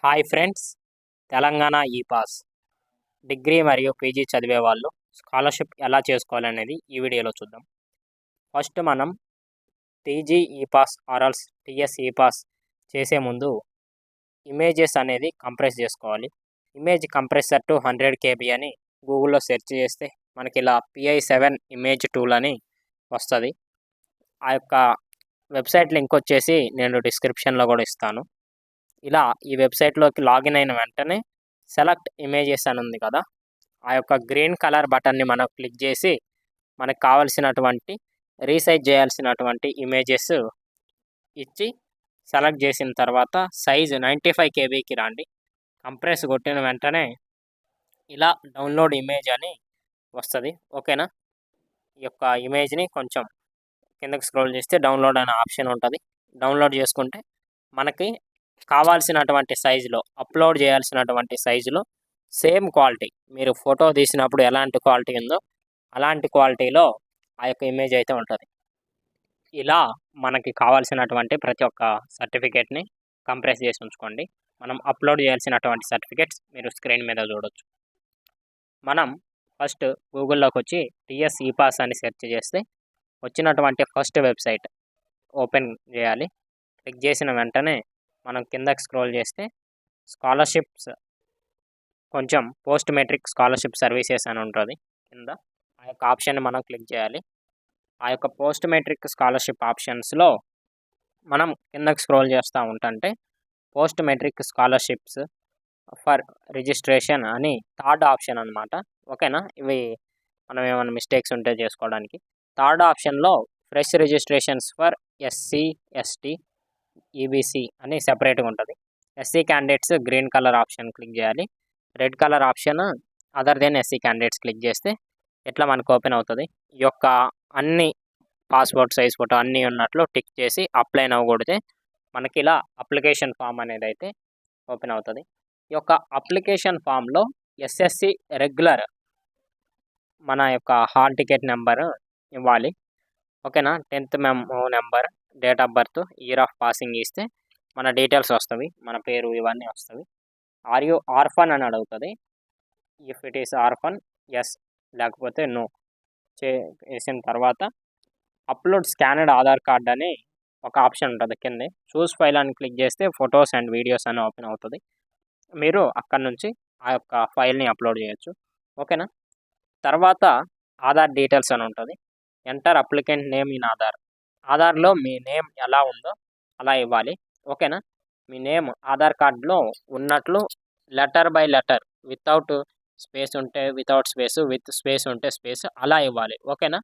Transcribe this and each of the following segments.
Hi friends, Telangana epass degree మరియు PG చదివే వాళ్ళు స్కాలర్షిప్ ఎలా చేసుకోవాలనేది ఈ వీడియోలో చూద్దాం. ఫస్ట్ మనం టీజీ ఈపాస్ ఆర్ఎల్స్ టీఎస్ ఈపాస్ చేసే ముందు ఇమేజెస్ అనేది కంప్రెస్ చేసుకోవాలి. ఇమేజ్ కంప్రెసర్ టు 100 KB అని గూగుల్లో సెర్చ్ చేస్తే మనకి ఇలా PI7 ఇమేజ్ టూల్ అని వస్తుంది. ఆ యొక్క వెబ్సైట్ లింక్ వచ్చేసి నేను డిస్క్రిప్షన్లో కూడా ఇస్తాను. ఇలా ఈ వెబ్సైట్లోకి లాగిన్ అయిన వెంటనే సెలెక్ట్ ఇమేజెస్ అని ఉంది కదా, ఆ యొక్క గ్రీన్ కలర్ బటన్ని మనం క్లిక్ చేసి మనకు కావలసినటువంటి రీసైజ్ చేయాల్సినటువంటి ఇమేజెస్ ఇచ్చి సెలెక్ట్ చేసిన తర్వాత సైజు 95 KBకి రండి. కంప్రెస్ కొట్టిన వెంటనే ఇలా డౌన్లోడ్ ఇమేజ్ అని వస్తుంది. ఓకేనా, ఈ యొక్క ఇమేజ్ని కొంచెం కిందకి స్క్రోల్ చేస్తే డౌన్లోడ్ అనే ఆప్షన్ ఉంటుంది. డౌన్లోడ్ చేసుకుంటే మనకి కావాల్సినటువంటి సైజులో అప్లోడ్ చేయాల్సినటువంటి సైజులో సేమ్ క్వాలిటీ, మీరు ఫోటో తీసినప్పుడు ఎలాంటి క్వాలిటీ ఉందో అలాంటి క్వాలిటీలో ఆ యొక్క ఇమేజ్ అయితే ఉంటుంది. ఇలా మనకి కావాల్సినటువంటి ప్రతి ఒక్క సర్టిఫికేట్ని కంప్రెస్ చేసి ఉంచుకోండి. మనం అప్లోడ్ చేయాల్సినటువంటి సర్టిఫికేట్స్ మీరు స్క్రీన్ మీద చూడొచ్చు. మనం ఫస్ట్ గూగుల్లోకి వచ్చి టీఎస్ ఈపాస్ అని సెర్చ్ చేస్తే వచ్చినటువంటి ఫస్ట్ వెబ్సైట్ ఓపెన్ చేయాలి. క్లిక్ చేసిన వెంటనే మనం కిందకి స్క్రోల్ చేస్తే స్కాలర్షిప్స్, కొంచెం పోస్ట్ మెట్రిక్ స్కాలర్షిప్ సర్వీసెస్ అని ఉంటుంది కింద. ఆ యొక్క ఆప్షన్ని మనం క్లిక్ చేయాలి. ఆ యొక్క పోస్ట్ మెట్రిక్ స్కాలర్షిప్ ఆప్షన్స్లో మనం కిందకి స్క్రోల్ చేస్తూ ఉంటుంటే post matric scholarships for registration అని థర్డ్ ఆప్షన్ అనమాట. ఓకేనా, ఇవి మనం ఏమైనా మిస్టేక్స్ ఉంటే చేసుకోవడానికి. థర్డ్ ఆప్షన్లో fresh registrations for SC ST EBC అని సెపరేట్గా ఉంటుంది. SC candidates green colour option click చేయాలి. Red colour option other than SC candidates click చేస్తే ఇట్లా మనకు ఓపెన్ అవుతుంది. ఈ యొక్క అన్ని పాస్పోర్ట్ సైజ్ ఫోటో అన్నీ ఉన్నట్లు టిక్ చేసి అప్లై నవ్వు కొడితే మనకి ఇలా అప్లికేషన్ ఫామ్ అనేది అయితే ఓపెన్ అవుతుంది. ఈ యొక్క అప్లికేషన్ ఫామ్లో SSC రెగ్యులర్ మన యొక్క హాల్ టికెట్ నెంబర్ ఇవ్వాలి. ఓకేనా, 10th memo number, date of birth, year of passing ఇస్తే మన డీటెయిల్స్ వస్తుంది, మన పేరు ఇవన్నీ వస్తుంది. ఆర్ యూ ఆర్ఫన్ అని అడుగుతుంది. If it is orphan yes, లేకపోతే నో చేసిన తర్వాత అప్లోడ్ స్కానర్డ్ ఆధార్ కార్డ్ అని ఒక ఆప్షన్ ఉంటుంది కింద. చూస్ ఫైల్ అని క్లిక్ చేస్తే ఫొటోస్ అండ్ వీడియోస్ అని ఓపెన్ అవుతుంది. మీరు అక్కడ నుంచి ఆ యొక్క ఫైల్ని అప్లోడ్ చేయొచ్చు. ఓకేనా, తర్వాత ఆధార్ డీటెయిల్స్ అని ఉంటుంది. Enter applicant name in Aadhaar. ఆధార్లో మీ నేమ్ ఎలా ఉందో అలా ఇవ్వాలి. ఓకేనా, మీ నేమ్ ఆధార్ కార్డులో ఉన్నట్లు letter by letter, without space ఉంటే వితౌట్ స్పేస్, విత్ స్పేస్ ఉంటే స్పేస్ అలా ఇవ్వాలి. ఓకేనా,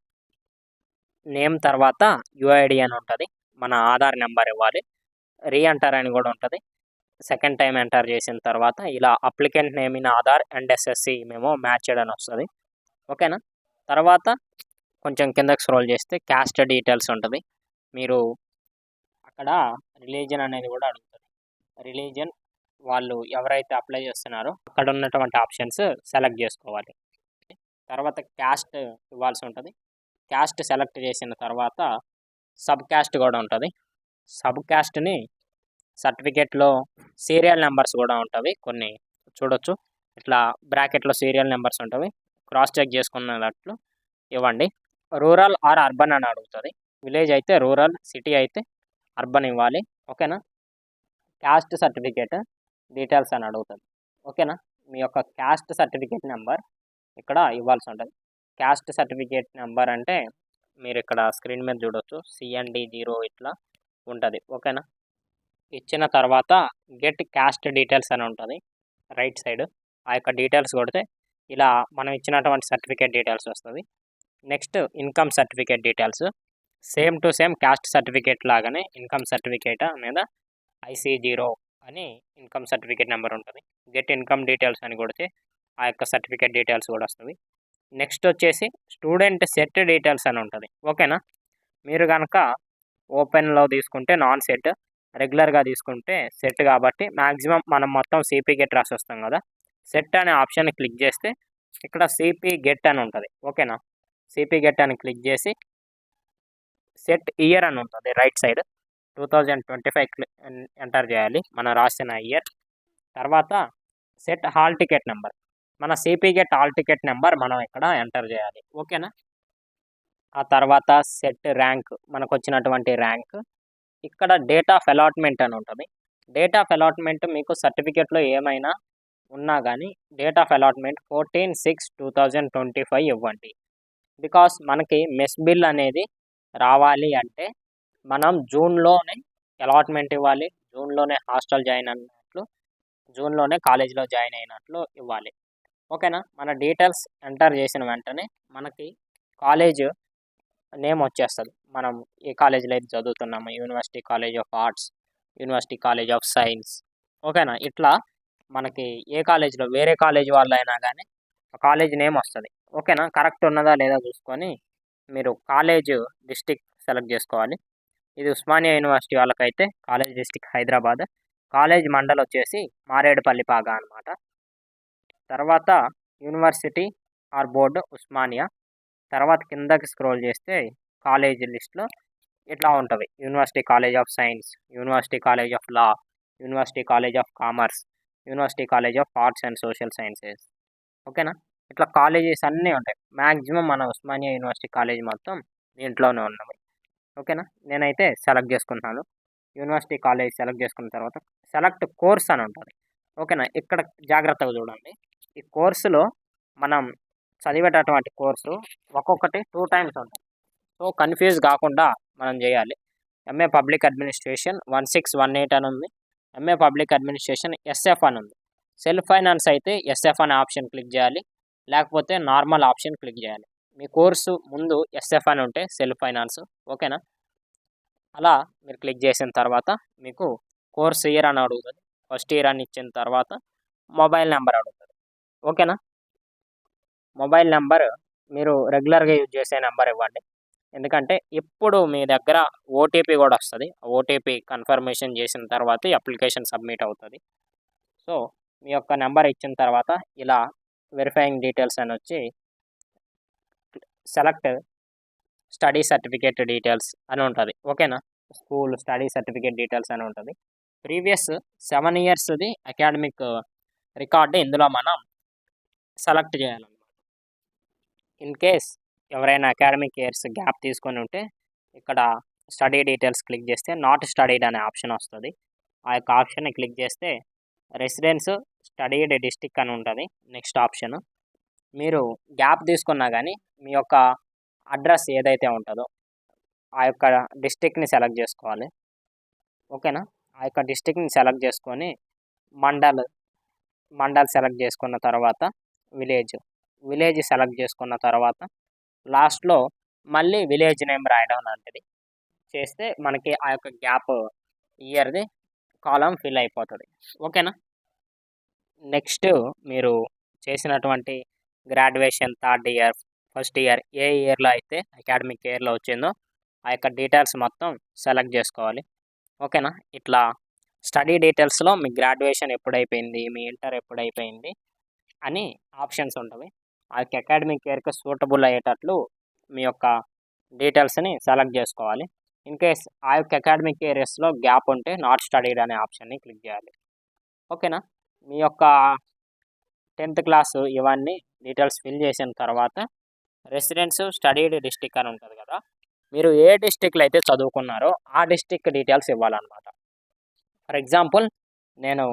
నేమ్ తర్వాత UID అని ఉంటుంది, మన ఆధార్ నెంబర్ ఇవ్వాలి. రీఎంటర్ అని కూడా ఉంటుంది. సెకండ్ టైం ఎంటర్ చేసిన తర్వాత ఇలా applicant name in Aadhaar and SSC మేము మ్యాచ్డ్ అని వస్తుంది. ఓకేనా, తర్వాత కొంచెం కిందకి స్క్రోల్ చేస్తే క్యాస్ట్ డీటెయిల్స్ ఉంటుంది. మీరు అక్కడ రిలీజన్ అనేది కూడా అడుగుతుంది. రిలీజన్ వాళ్ళు ఎవరైతే అప్లై చేస్తున్నారో అక్కడ ఉన్నటువంటి ఆప్షన్స్ సెలెక్ట్ చేసుకోవాలి. తర్వాత క్యాస్ట్ ఇవ్వాల్సి ఉంటుంది. క్యాస్ట్ సెలెక్ట్ చేసిన తర్వాత సబ్ క్యాస్ట్ కూడా ఉంటుంది. సబ్ క్యాస్ట్ని సర్టిఫికేట్లో సీరియల్ నెంబర్స్ కూడా ఉంటుంది, కొన్ని చూడొచ్చు. ఇట్లా బ్రాకెట్లో సీరియల్ నెంబర్స్ ఉంటుంది, క్రాస్ చెక్ చేసుకున్నట్లు ఇవ్వండి. రూరల్ ఆర్ అర్బన్ అని అడుగుతుంది. విలేజ్ అయితే రూరల్, సిటీ అయితే అర్బన్ ఇవ్వాలి. ఓకేనా, క్యాస్ట్ సర్టిఫికేట్ డీటెయిల్స్ అని అడుగుతుంది. ఓకేనా, మీ యొక్క క్యాస్ట్ సర్టిఫికేట్ నెంబర్ ఇక్కడ ఇవ్వాల్సి ఉంటుంది. క్యాస్ట్ సర్టిఫికేట్ నెంబర్ అంటే మీరు ఇక్కడ స్క్రీన్ మీద చూడొచ్చు, CND0 ఇట్లా ఉంటుంది. ఓకేనా, ఇచ్చిన తర్వాత గెట్ క్యాస్ట్ డీటెయిల్స్ అని ఉంటుంది రైట్ సైడ్. ఆ యొక్క డీటెయిల్స్ కొడితే ఇలా మనం ఇచ్చినటువంటి సర్టిఫికేట్ డీటెయిల్స్ వస్తుంది. Next income certificate details, same to same caste certificate లాగానే ఇన్కమ్ సర్టిఫికేట్ మీద IC0 అని ఇన్కమ్ సర్టిఫికేట్ నెంబర్ ఉంటుంది. గెట్ ఇన్కమ్ డీటెయిల్స్ అని కొడితే ఆ యొక్క సర్టిఫికేట్ డీటెయిల్స్ కూడా వస్తుంది. నెక్స్ట్ వచ్చేసి స్టూడెంట్ సెట్ డీటెయిల్స్ అని ఉంటుంది. ఓకేనా, మీరు కనుక ఓపెన్లో తీసుకుంటే నాన్ సెట్, రెగ్యులర్గా తీసుకుంటే సెట్, కాబట్టి మ్యాక్సిమం మనం మొత్తం CP గెట్ రాసి వస్తాం కదా. సెట్ అనే ఆప్షన్ క్లిక్ చేస్తే ఇక్కడ CP గెట్ అని ఉంటుంది. ఓకేనా, CP గెట్ అని క్లిక్ చేసి సెట్ ఇయర్ అని ఉంటుంది రైట్ సైడ్, 2025 ఎంటర్ చేయాలి మనం రాసిన ఇయర్. తర్వాత సెట్ హాల్ టికెట్ నెంబర్, మన CP get hall ticket number మనం ఇక్కడ ఎంటర్ చేయాలి. ఓకేనా. ఆ తర్వాత సెట్ ర్యాంక్, మనకు వచ్చినటువంటి ర్యాంక్. ఇక్కడ డేట్ ఆఫ్ అలాట్మెంట్ అని ఉంటుంది. డేట్ ఆఫ్ అలాట్మెంట్ మీకు సర్టిఫికేట్లో ఏమైనా ఉన్నా కానీ డేట్ ఆఫ్ అలాట్మెంట్ 14/6/2025 ఇవ్వండి. బికాస్ మనకి మెస్ బిల్ అనేది రావాలి అంటే మనం జూన్లోనే అలాట్మెంట్ ఇవ్వాలి, జూన్లోనే హాస్టల్ జాయిన్ అయినట్లు, జూన్లోనే కాలేజీలో జాయిన్ అయినట్లు ఇవ్వాలి. ఓకేనా. మన డీటెయిల్స్ ఎంటర్ చేసిన వెంటనే మనకి కాలేజ్ నేమ్ వచ్చేస్తుంది. మనం ఏ కాలేజీలో అయితే చదువుతున్నాము, university college of arts, university college of science. ఓకేనా. ఇట్లా మనకి ఏ కాలేజీలో వేరే కాలేజ్ వాళ్ళు అయినా కానీ కాలేజ్ నేమ్ వస్తుంది. ఓకేనా. కరెక్ట్ ఉన్నదా లేదా చూసుకొని మీరు కాలేజ్ డిస్టిక్ సెలెక్ట్ చేసుకోవాలి. ఇది ఉస్మానియా యూనివర్సిటీ వాళ్ళకైతే college district Hyderabad, college mandal వచ్చేసి మారేడుపల్లి పాగా అనమాట. తర్వాత యూనివర్సిటీ ఆర్ బోర్డు ఉస్మానియా. తర్వాత కిందకి స్క్రోల్ చేస్తే కాలేజ్ లిస్ట్లో ఇట్లా ఉంటుంది. University college of science, university college of law, university college of commerce, university college of arts and social sciences. ఓకేనా. ఇట్లా కాలేజెస్ అన్నీ ఉంటాయి. మ్యాక్సిమం మన ఉస్మానియా యూనివర్సిటీ కాలేజ్ మొత్తం దీంట్లోనే ఉన్నవి. ఓకేనా. నేనైతే సెలెక్ట్ చేసుకుంటున్నాను. యూనివర్సిటీ కాలేజ్ సెలెక్ట్ చేసుకున్న తర్వాత సెలెక్ట్ కోర్స్ అని ఉంటుంది. ఓకేనా. ఇక్కడ జాగ్రత్తగా చూడండి. ఈ కోర్సులో మనం చదివేటటువంటి కోర్సు ఒక్కొక్కటి 2 టైమ్స్ ఉంటుంది. సో కన్ఫ్యూజ్ కాకుండా మనం చేయాలి. ఎంఏ పబ్లిక్ అడ్మినిస్ట్రేషన్ 1618 అని ఉంది. ఎంఏ పబ్లిక్ అడ్మినిస్ట్రేషన్ ఎస్ఎఫ్ అని ఉంది. సెల్ఫ్ ఫైనాన్స్ అయితే ఎస్ఎఫ్ అనే ఆప్షన్ క్లిక్ చేయాలి, లేకపోతే నార్మల్ ఆప్షన్ క్లిక్ చేయాలి. మీ కోర్సు ముందు ఎస్ఎఫ్ అని ఉంటే సెల్ఫ్ ఫైనాన్స్. ఓకేనా. అలా మీరు క్లిక్ చేసిన తర్వాత మీకు కోర్స్ ఇయర్ అని అడుగుతుంది. ఫస్ట్ ఇయర్ అని ఇచ్చిన తర్వాత మొబైల్ నెంబర్ అడుగుతుంది. ఓకేనా. మొబైల్ నెంబర్ మీరు రెగ్యులర్గా యూజ్ చేసే నెంబర్ ఇవ్వండి. ఎందుకంటే ఇప్పుడు మీ దగ్గర ఓటీపీ కూడా వస్తుంది. ఓటీపీ కన్ఫర్మేషన్ చేసిన తర్వాత అప్లికేషన్ సబ్మిట్ అవుతుంది. సో మీ యొక్క నెంబర్ ఇచ్చిన తర్వాత ఇలా వెరిఫైయింగ్ డీటెయిల్స్ అని వచ్చి సెలెక్ట్ స్టడీ సర్టిఫికేట్ డీటెయిల్స్ అని ఉంటుంది. ఓకేనా. స్కూల్ స్టడీ సర్టిఫికేట్ డీటెయిల్స్ అని ఉంటుంది. ప్రీవియస్ 7 ఇయర్స్ది అకాడమిక్ రికార్డు ఇందులో మనం సెలెక్ట్ చేయాలన్నమాట. ఇన్ కేస్ ఎవరైనా అకాడమిక్ ఇయర్స్ గ్యాప్ తీసుకొని ఉంటే ఇక్కడ స్టడీ డీటెయిల్స్ క్లిక్ చేస్తే నాట్ స్టడీడ్ అనే ఆప్షన్ వస్తుంది. ఆ యొక్క ఆప్షన్ని క్లిక్ చేస్తే రెసిడెన్స్ స్టడీడ్ డిస్టిక్ అని ఉంటుంది నెక్స్ట్ ఆప్షన్. మీరు గ్యాప్ తీసుకున్నా కానీ మీ యొక్క అడ్రస్ ఏదైతే ఉంటుందో ఆ యొక్క డిస్టిక్ని సెలెక్ట్ చేసుకోవాలి. ఓకేనా. ఆ యొక్క డిస్టిక్ని సెలెక్ట్ చేసుకొని మండల్ సెలెక్ట్ చేసుకున్న తర్వాత విలేజ్ సెలెక్ట్ చేసుకున్న తర్వాత లాస్ట్లో మళ్ళీ విలేజ్ నేమ్ రాయడం లాంటిది చేస్తే మనకి ఆ యొక్క గ్యాప్ ఇయర్ది కాలం ఫిల్ అయిపోతుంది. ఓకేనా. నెక్స్ట్ మీరు చేసినటువంటి graduation third year, first year ఏ ఇయర్లో అయితే అకాడమిక్ ఇయర్లో వచ్చిందో ఆ యొక్క డీటెయిల్స్ మొత్తం సెలెక్ట్ చేసుకోవాలి. ఓకేనా. ఇట్లా స్టడీ డీటెయిల్స్లో మీ గ్రాడ్యుయేషన్ ఎప్పుడైపోయింది, మీ ఇంటర్ ఎప్పుడైపోయింది అని ఆప్షన్స్ ఉంటుంది. ఆ యొక్క అకాడమిక్ ఇయర్కి సూటబుల్ అయ్యేటట్లు మీ యొక్క డీటెయిల్స్ని సెలెక్ట్ చేసుకోవాలి. ఇన్ కేస్ ఆ యొక్క అకాడమిక్ ఇయర్స్లో గ్యాప్ ఉంటే నాట్ స్టడీడ్ అనే ఆప్షన్ని క్లిక్ చేయాలి. ఓకేనా. మీ యొక్క 10th క్లాసు ఇవన్నీ డీటెయిల్స్ ఫిల్ చేసిన తర్వాత రెసిడెన్స్ స్టడీడ్ డిస్టిక్ అని ఉంటుంది కదా, మీరు ఏ డిస్టిక్లో అయితే చదువుకున్నారో ఆ డిస్టిక్ డీటెయిల్స్ ఇవ్వాలన్నమాట. ఫర్ ఎగ్జాంపుల్ నేను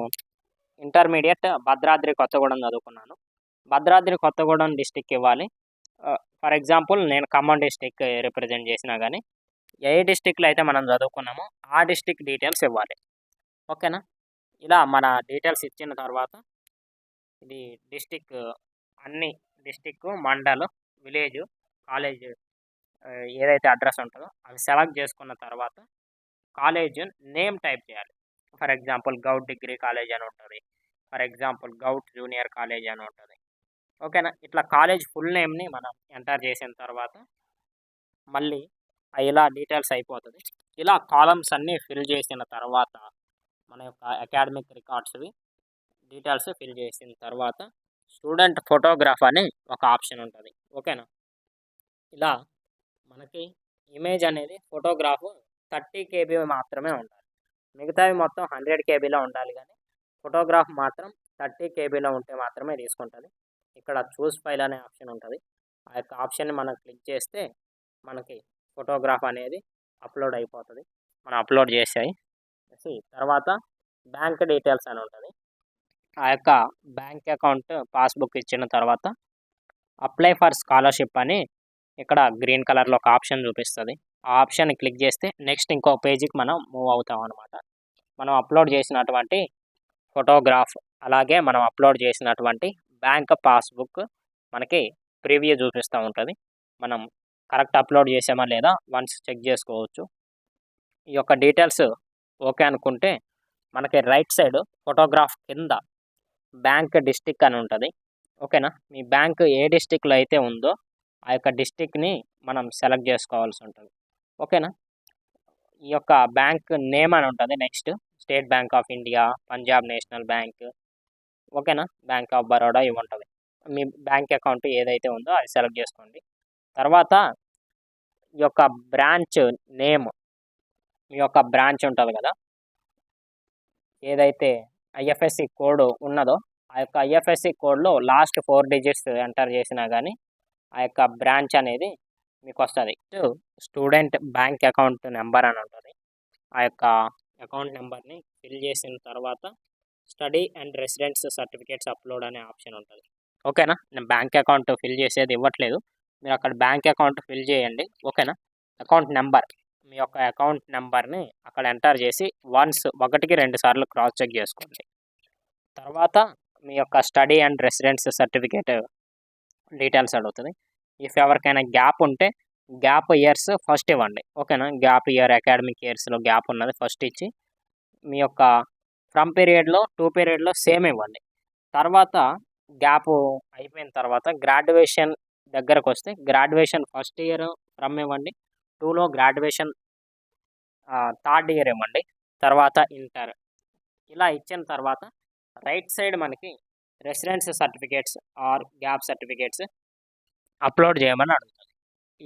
ఇంటర్మీడియట్ భద్రాద్రి కొత్తగూడెం చదువుకున్నాను. భద్రాద్రి కొత్తగూడెం డిస్టిక్ ఇవ్వాలి. ఫర్ ఎగ్జాంపుల్ నేను ఖమ్మం డిస్టిక్ రిప్రజెంట్ చేసినా కానీ ఏ డిస్టిక్లో అయితే మనం చదువుకున్నామో ఆ డిస్టిక్ డీటెయిల్స్ ఇవ్వాలి. ఓకేనా. ఇలా మన డీటెయిల్స్ ఇచ్చిన తర్వాత ఇది డిస్టిక్ అన్ని డిస్టిక్, మండల్, విలేజ్, కాలేజ్ ఏదైతే అడ్రస్ ఉంటుందో అవి సెలెక్ట్ చేసుకున్న తర్వాత కాలేజ్ నేమ్ టైప్ చేయాలి. For example govt degree college అని ఉంటుంది, for example govt junior college అని ఉంటుంది. ఓకేనా. ఇట్లా కాలేజ్ ఫుల్ నేమ్ని మనం ఎంటర్ చేసిన తర్వాత మళ్ళీ ఇలా డీటెయిల్స్ అయిపోతుంది. ఇలా కాలమ్స్ అన్నీ ఫిల్ చేసిన తర్వాత మన యొక్క అకాడమిక్ రికార్డ్స్వి డీటెయిల్స్ ఫిల్ చేసిన తర్వాత స్టూడెంట్ ఫోటోగ్రాఫ్ అని ఒక ఆప్షన్ ఉంటుంది. ఓకేనా. ఇలా మనకి ఇమేజ్ అనేది ఫోటోగ్రాఫ్ 30 KB మాత్రమే ఉండాలి. మిగతావి మొత్తం 100 KBలో ఉండాలి. కానీ ఫోటోగ్రాఫ్ మాత్రం 30 కేబీలో ఉంటే మాత్రమే తీసుకుంటుంది. ఇక్కడ చూస్ ఫైల్ అనే ఆప్షన్ ఉంటుంది. ఆ యొక్క ఆప్షన్ని మనం క్లిక్ చేస్తే మనకి ఫోటోగ్రాఫ్ అనేది అప్లోడ్ అయిపోతుంది. మనం అప్లోడ్ చేసాయి తర్వాత బ్యాంక్ డీటెయిల్స్ అని ఉంటుంది. ఆ యొక్క బ్యాంక్ అకౌంట్ పాస్బుక్ ఇచ్చిన తర్వాత అప్లై ఫర్ స్కాలర్షిప్ అని ఇక్కడ గ్రీన్ కలర్లో ఒక ఆప్షన్ చూపిస్తుంది. ఆ ఆప్షన్ క్లిక్ చేస్తే నెక్స్ట్ ఇంకో పేజీకి మనం మూవ్ అవుతాం అనమాట. మనం అప్లోడ్ చేసినటువంటి ఫోటోగ్రాఫ్ అలాగే మనం అప్లోడ్ చేసినటువంటి బ్యాంక్ పాస్బుక్ మనకి ప్రివ్యూ చూపిస్తూ ఉంటుంది. మనం కరెక్ట్ అప్లోడ్ చేసామా లేదా వన్స్ చెక్ చేసుకోవచ్చు. ఈ యొక్క డీటెయిల్స్ ఓకే అనుకుంటే మనకి రైట్ సైడ్ ఫోటోగ్రాఫ్ కింద బ్యాంక్ డిస్టిక్ అని ఉంటుంది. ఓకేనా, మీ బ్యాంక్ ఏ డిస్టిక్లో అయితే ఉందో ఆ యొక్క డిస్టిక్ని మనం సెలెక్ట్ చేసుకోవాల్సి ఉంటుంది. ఓకేనా, ఈ యొక్క బ్యాంక్ నేమ్ అని ఉంటుంది. Next state bank of India, Punjab national bank, ఓకేనా, బ్యాంక్ ఆఫ్ బరోడా ఇవి ఉంటుంది. మీ బ్యాంక్ అకౌంట్ ఏదైతే ఉందో అది సెలెక్ట్ చేసుకోండి. తర్వాత ఈ యొక్క బ్రాంచ్ నేమ్, మీ యొక్క బ్రాంచ్ ఉంటుంది కదా, ఏదైతే ఐఎఫ్ఎస్సి కోడ్ ఉన్నదో ఆ యొక్క ఐఎఫ్ఎస్సి కోడ్లో లాస్ట్ 4 డిజిట్స్ ఎంటర్ చేసినా కానీ ఆ యొక్క బ్రాంచ్ అనేది మీకు వస్తుంది. స్టూడెంట్ బ్యాంక్ అకౌంట్ నెంబర్ అని ఉంటుంది. ఆ యొక్క అకౌంట్ నెంబర్ని ఫిల్ చేసిన తర్వాత study and residence certificates upload అనే ఆప్షన్ ఉంటుంది. ఓకేనా, నేను బ్యాంక్ అకౌంట్ ఫిల్ చేసేది ఇవ్వట్లేదు, మీరు అక్కడ బ్యాంక్ అకౌంట్ ఫిల్ చేయండి. ఓకేనా, అకౌంట్ నెంబర్, మీ యొక్క అకౌంట్ నెంబర్ని అక్కడ ఎంటర్ చేసి వన్స్ 1కి 2 సార్లు క్రాస్ చెక్ చేసుకోండి. తర్వాత మీ యొక్క study and residence certificate details అడుగుతుంది. ఇఫ్ ఎవరికైనా గ్యాప్ ఉంటే గ్యాప్ ఇయర్స్ ఫస్ట్ ఇవ్వండి. ఓకేనా, గ్యాప్ ఇయర్ అకాడమిక్ ఇయర్స్లో గ్యాప్ ఉన్నది ఫస్ట్ ఇచ్చి మీ యొక్క ఫ్రమ్ పీరియడ్లో 2 పీరియడ్లో సేమ్ ఇవ్వండి. తర్వాత గ్యాప్ అయిపోయిన తర్వాత గ్రాడ్యుయేషన్ దగ్గరకు వస్తే గ్రాడ్యుయేషన్ ఫస్ట్ ఇయర్ ఫ్రమ్ ఇవ్వండి, 2లో గ్రాడ్యుయేషన్ 3rd ఇయర్ ఇవ్వండి, తర్వాత ఇంటర్. ఇలా ఇచ్చిన తర్వాత రైట్ సైడ్ మనకి residence certificates or gap certificates upload చేయమని అడుగుతుంది.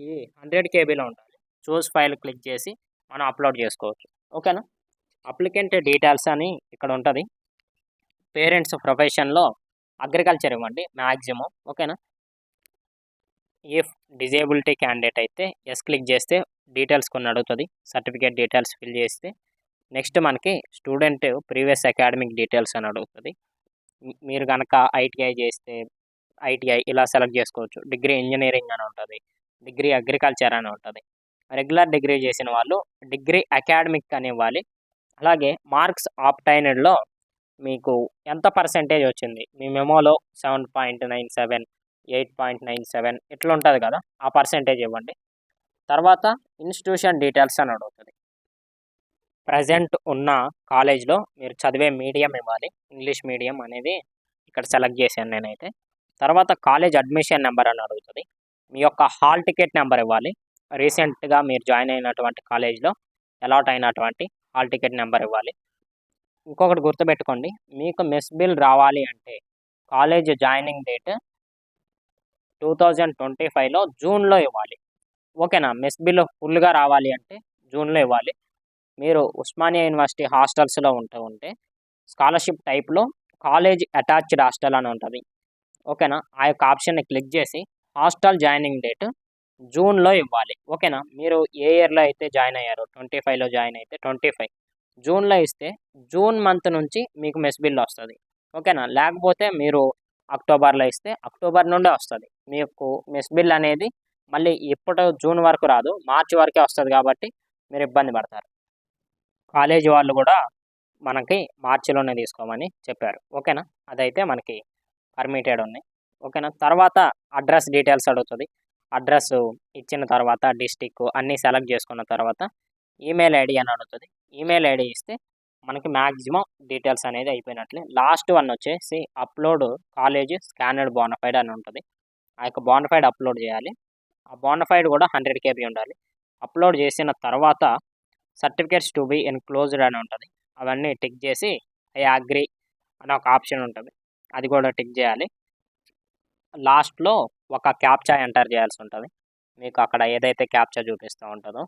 ఇది 100 కేబీలో ఉండాలి. చూస్ ఫైల్ క్లిక్ చేసి మనం అప్లోడ్ చేసుకోవచ్చు. ఓకేనా, అప్లికెంట్ డీటెయిల్స్ అని ఇక్కడ ఉంటుంది. పేరెంట్స్ ప్రొఫెషన్లో అగ్రికల్చర్ ఇవ్వండి మ్యాక్సిమం. ఓకేనా, ఇఫ్ డిజేబిలిటీ క్యాండిడేట్ అయితే ఎస్ క్లిక్ చేస్తే డీటెయిల్స్ కొన్ని అడుగుతుంది. సర్టిఫికేట్ డీటెయిల్స్ ఫిల్ చేస్తే నెక్స్ట్ మనకి స్టూడెంట్ ప్రీవియస్ అకాడమిక్ డీటెయిల్స్ అని అడుగుతుంది. మీరు కనుక ఐటీఐ చేస్తే ఐటీఐ ఇలా సెలెక్ట్ చేసుకోవచ్చు. డిగ్రీ ఇంజనీరింగ్ అని ఉంటుంది, డిగ్రీ అగ్రికల్చర్ అని ఉంటుంది. రెగ్యులర్ డిగ్రీ చేసిన వాళ్ళు డిగ్రీ అకాడమిక్ అని ఇవ్వాలి. అలాగే మార్క్స్ ఆప్టైనెడ్లో మీకు ఎంత పర్సెంటేజ్ వచ్చింది, మీ మెమోలో 7.97, 8.97 ఇట్లా ఉంటుంది కదా, ఆ పర్సెంటేజ్ ఇవ్వండి. తర్వాత ఇన్స్టిట్యూషన్ డీటెయిల్స్ అని అడుగుతుంది. ప్రజెంట్ ఉన్న కాలేజ్లో మీరు చదివే మీడియం ఇవ్వాలి. ఇంగ్లీష్ మీడియం అనేది ఇక్కడ సెలెక్ట్ చేశాను నేనైతే. తర్వాత కాలేజ్ అడ్మిషన్ నెంబర్ అని అడుగుతుంది. మీ యొక్క హాల్ టికెట్ నెంబర్ ఇవ్వాలి. రీసెంట్గా మీరు జాయిన్ అయినటువంటి కాలేజ్లో అలాట్ అయినటువంటి హాల్ టికెట్ నెంబర్ ఇవ్వాలి. ఇంకొకటి గుర్తుపెట్టుకోండి, మీకు మెస్ బిల్ రావాలి అంటే కాలేజ్ జాయినింగ్ డేట్ 2025లో జూన్లో ఇవ్వాలి. ఓకేనా, మెస్ బిల్ ఫుల్గా రావాలి అంటే జూన్లో ఇవ్వాలి. మీరు ఉస్మానియా యూనివర్సిటీ హాస్టల్స్లో ఉంటే స్కాలర్షిప్ టైప్లో కాలేజ్ అటాచ్డ్ హాస్టల్ అని ఉంటుంది. ఓకేనా, ఆ యొక్క ఆప్షన్ని క్లిక్ చేసి హాస్టల్ జాయినింగ్ డేట్ జూన్లో ఇవ్వాలి. ఓకేనా, మీరు ఏ ఇయర్లో అయితే జాయిన్ అయ్యారో 25లో జాయిన్ అయితే 25 జూన్లో ఇస్తే జూన్ మంత్ నుంచి మీకు మెస్ బిల్ వస్తుంది. ఓకేనా, లేకపోతే మీరు అక్టోబర్లో ఇస్తే అక్టోబర్ నుండే వస్తుంది. మీకు మెస్ బిల్ అనేది మళ్ళీ ఇప్పుడు జూన్ వరకు రాదు, మార్చి వరకే వస్తుంది. కాబట్టి మీరు ఇబ్బంది పడతారు. కాలేజీ వాళ్ళు కూడా మనకి మార్చిలోనే తీసుకోమని చెప్పారు. ఓకేనా, అదైతే మనకి పర్మిటెడ్ ఉన్నాయి. ఓకేనా, తర్వాత అడ్రస్ డీటెయిల్స్ అడుగుతుంది. అడ్రస్ ఇచ్చిన తర్వాత డిస్టిక్ అన్నీ సెలెక్ట్ చేసుకున్న తర్వాత ఈమెయిల్ ఐడి అని అడుగుతుంది. ఈమెయిల్ ఐడి ఇస్తే మనకి మ్యాక్సిమం డీటెయిల్స్ అనేది అయిపోయినట్లే. లాస్ట్ వన్ వచ్చేసి అప్లోడ్ కాలేజ్ స్కానర్డ్ బోనఫైడ్ అని ఉంటుంది. ఆ యొక్క బోనఫైడ్ అప్లోడ్ చేయాలి. ఆ బోనఫైడ్ కూడా 100 KB ఉండాలి. అప్లోడ్ చేసిన తర్వాత సర్టిఫికేట్స్ టు బి ఎన్క్లోజ్డ్ అని ఉంటుంది. అవన్నీ టిక్ చేసి ఐ అగ్రీ అని ఒక ఆప్షన్ ఉంటుంది, అది కూడా టిక్ చేయాలి. లాస్ట్లో ఒక క్యాప్చా ఎంటర్ చేయాల్సి ఉంటుంది. మీకు అక్కడ ఏదైతే క్యాప్చా చూపిస్తూ ఉంటుందో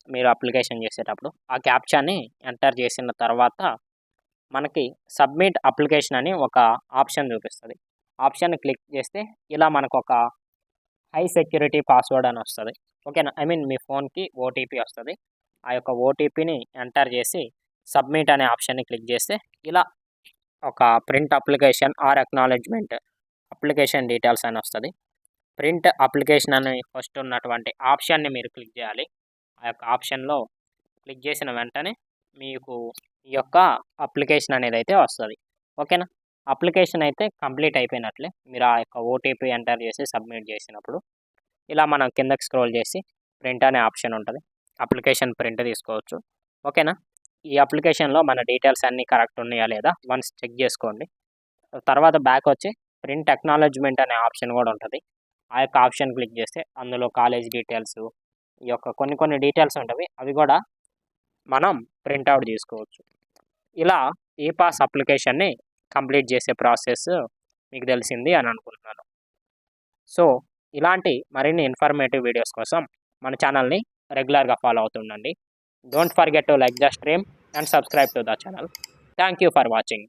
మీరు అప్లికేషన్ చేసేటప్పుడు ఆ క్యాప్చాని ఎంటర్ చేసిన తర్వాత మనకి సబ్మిట్ అప్లికేషన్ అని ఒక ఆప్షన్ చూపిస్తుంది. ఆప్షన్ క్లిక్ చేస్తే ఇలా మనకు ఒక హై సెక్యూరిటీ పాస్వర్డ్ అని వస్తుంది. ఓకేనా, మీ ఫోన్కి ఓటీపీ వస్తుంది. ఆ యొక్క ఓటీపీని ఎంటర్ చేసి సబ్మిట్ అనే ఆప్షన్ని క్లిక్ చేస్తే ఇలా ఒక print application or acknowledgement application details అని వస్తుంది. ప్రింట్ అప్లికేషన్ అని ఫస్ట్ ఉన్నటువంటి ఆప్షన్ని మీరు క్లిక్ చేయాలి. ఆ యొక్క ఆప్షన్లో క్లిక్ చేసిన వెంటనే మీకు ఈ యొక్క అప్లికేషన్ అనేది అయితే వస్తుంది. ఓకేనా, అప్లికేషన్ అయితే కంప్లీట్ అయిపోయినట్లే. మీరు ఆ యొక్క ఓటీపీ ఎంటర్ చేసి సబ్మిట్ చేసినప్పుడు ఇలా మనం కిందకి స్క్రోల్ చేసి ప్రింట్ అనే ఆప్షన్ ఉంటుంది. అప్లికేషన్ ప్రింట్ తీసుకోవచ్చు. ఓకేనా, ఈ అప్లికేషన్లో మన డీటెయిల్స్ అన్నీ కరెక్ట్ ఉన్నాయా లేదా వన్స్ చెక్ చేసుకోండి. తర్వాత బ్యాక్ వచ్చి ప్రింట్ టెక్నాలజీమెంట్ అనే ఆప్షన్ కూడా ఉంటుంది. ఆ యొక్క ఆప్షన్ క్లిక్ చేస్తే అందులో కాలేజ్ డీటెయిల్స్, ఈ యొక్క కొన్ని డీటెయిల్స్ ఉంటాయి. అవి కూడా మనం ప్రింట్అవుట్ తీసుకోవచ్చు. ఇలా ఈ పాస్ అప్లికేషన్ని కంప్లీట్ చేసే ప్రాసెస్ మీకు తెలిసింది అని అనుకుంటున్నాను. సో ఇలాంటి మరిన్ని ఇన్ఫర్మేటివ్ వీడియోస్ కోసం మన ఛానల్ని రెగ్యులర్గా ఫాలో అవుతుండండి. Don't forget to like the stream and subscribe to the channel. Thank you for watching.